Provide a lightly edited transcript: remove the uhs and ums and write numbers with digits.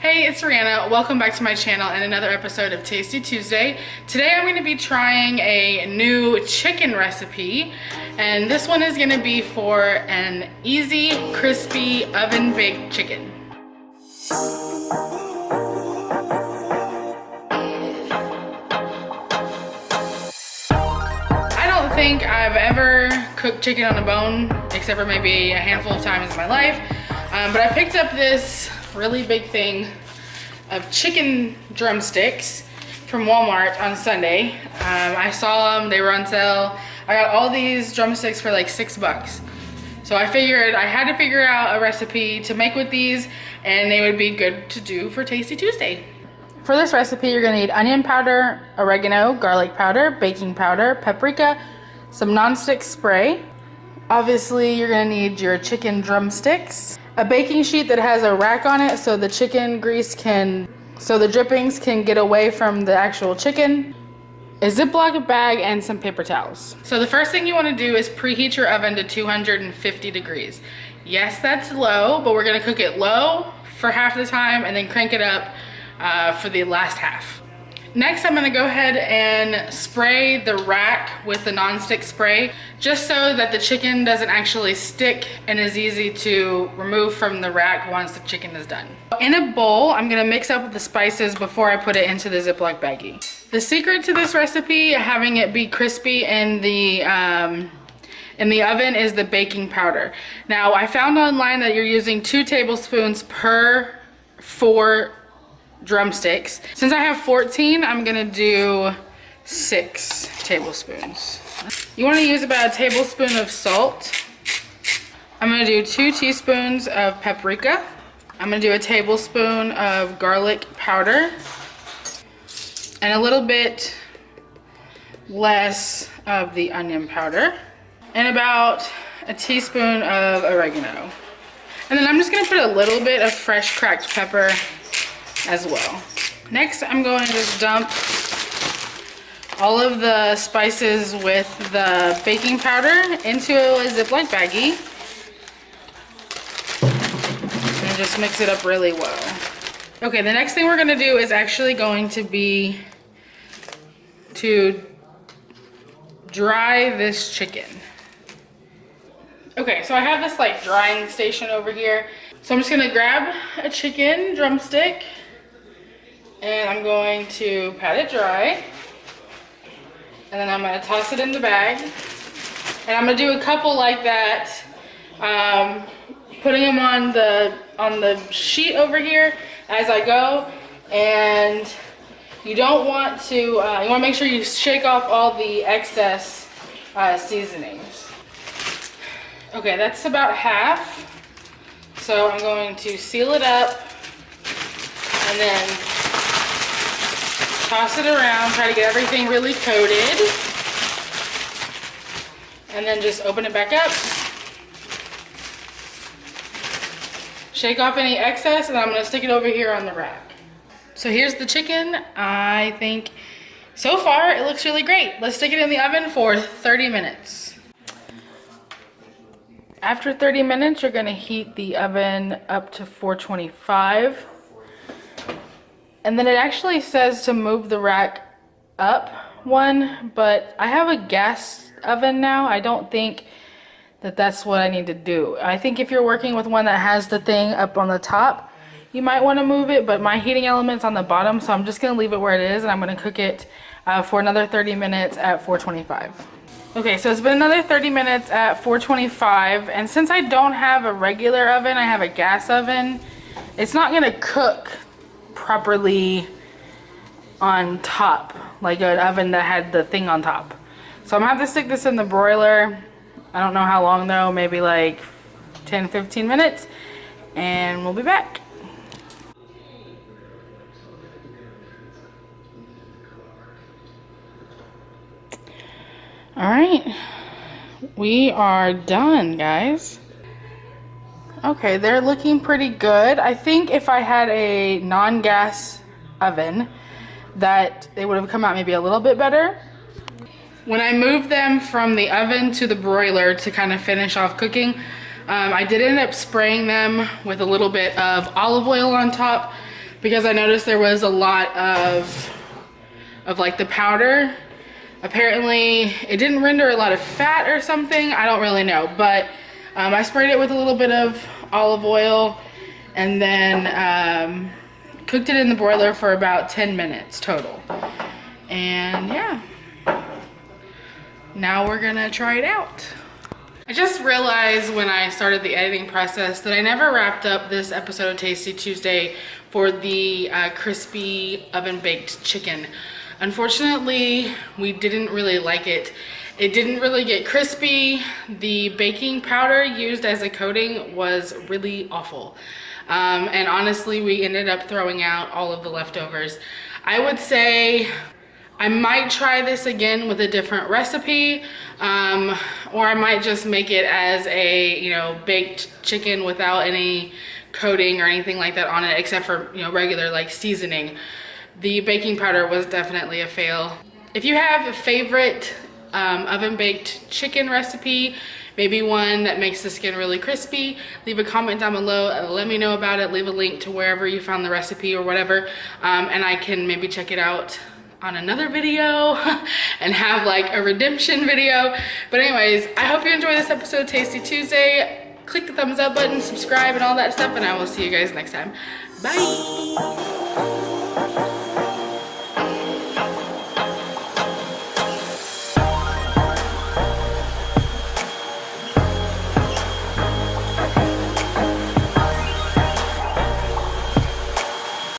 Hey, it's Rhianna. Welcome back to my channel and another episode of Tasty Tuesday. Today I'm going to be trying a new chicken recipe, and this one is going to be for an easy, crispy, oven-baked chicken. I don't think I've ever cooked chicken on a bone, except for maybe a handful of times in my life, but I picked up this really big thing of chicken drumsticks from Walmart on Sunday. I saw them, they were on sale. I got all these drumsticks for like $6. So I figured I had to figure out a recipe to make with these, and they would be good to do for Tasty Tuesday. For this recipe, you're gonna need onion powder, oregano, garlic powder, baking powder, paprika, some nonstick spray. Obviously, you're gonna need your chicken drumsticks, a baking sheet that has a rack on it so the chicken grease so the drippings can get away from the actual chicken, a Ziploc bag, and some paper towels. So the first thing you wanna do is preheat your oven to 250 degrees. Yes, that's low, but we're gonna cook it low for half the time and then crank it up for the last half. Next, I'm gonna go ahead and spray the rack with the nonstick spray, just so that the chicken doesn't actually stick and is easy to remove from the rack once the chicken is done. In a bowl, I'm gonna mix up the spices before I put it into the Ziploc baggie. The secret to this recipe, having it be crispy in the oven, is the baking powder. Now, I found online that you're using 2 tablespoons per 4 drumsticks. Since I have 14, I'm gonna do 6 tablespoons. You wanna use about a tablespoon of salt. I'm gonna do 2 teaspoons of paprika. I'm gonna do a tablespoon of garlic powder and a little bit less of the onion powder and about a teaspoon of oregano. And then I'm just gonna put a little bit of fresh cracked pepper as well. Next, I'm going to just dump all of the spices with the baking powder into a Ziploc baggie and just mix it up really well. Okay, the next thing we're gonna do is actually going to be to dry this chicken. Okay, so I have this like drying station over here. So I'm just gonna grab a chicken drumstick and I'm going to pat it dry. And then I'm gonna toss it in the bag. And I'm gonna do a couple like that, putting them on the sheet over here as I go. And you don't want to, you wanna make sure you shake off all the excess seasonings. Okay, that's about half. So I'm going to seal it up and then toss it around, try to get everything really coated, and then just open it back up. Shake off any excess, and I'm gonna stick it over here on the rack. So here's the chicken. I think so far it looks really great. Let's stick it in the oven for 30 minutes. After 30 minutes, you're gonna heat the oven up to 425. And then it actually says to move the rack up one, but I have a gas oven now. I don't think that that's what I need to do. I think if you're working with one that has the thing up on the top, you might want to move it, but my heating element's on the bottom, so I'm just gonna leave it where it is, and I'm gonna cook it for another 30 minutes at 425. Okay, so it's been another 30 minutes at 425, and since I don't have a regular oven, I have a gas oven, it's not gonna cook properly on top, like an oven that had the thing on top. So I'm gonna have to stick this in the broiler. I don't know how long though, maybe like 10-15 minutes, and we'll be back. All right, we are done, guys. Okay, they're looking pretty good. I think if I had a non-gas oven, that they would have come out maybe a little bit better. When I moved them from the oven to the broiler to kind of finish off cooking, I did end up spraying them with a little bit of olive oil on top because I noticed there was a lot of like the powder. Apparently it didn't render a lot of fat or something. I don't really know, but I sprayed it with a little bit of olive oil and then cooked it in the broiler for about 10 minutes total. And yeah, now we're gonna try it out. I just realized when I started the editing process that I never wrapped up this episode of Tasty Tuesday for the crispy oven baked chicken. Unfortunately, we didn't really like it. It didn't really get crispy. The baking powder used as a coating was really awful. And honestly, we ended up throwing out all of the leftovers. I would say I might try this again with a different recipe, or I might just make it as a, you know, baked chicken without any coating or anything like that on it, except for, you know, regular like seasoning. The baking powder was definitely a fail. If you have a favorite oven baked chicken recipe, maybe one that makes the skin really crispy, leave a comment down below and let me know about it. Leave a link to wherever you found the recipe or whatever, and I can maybe check it out on another video and have like a redemption video. But anyways, I hope you enjoyed this episode of Tasty Tuesday. Click the thumbs up button, subscribe and all that stuff, and I will see you guys next time. Bye.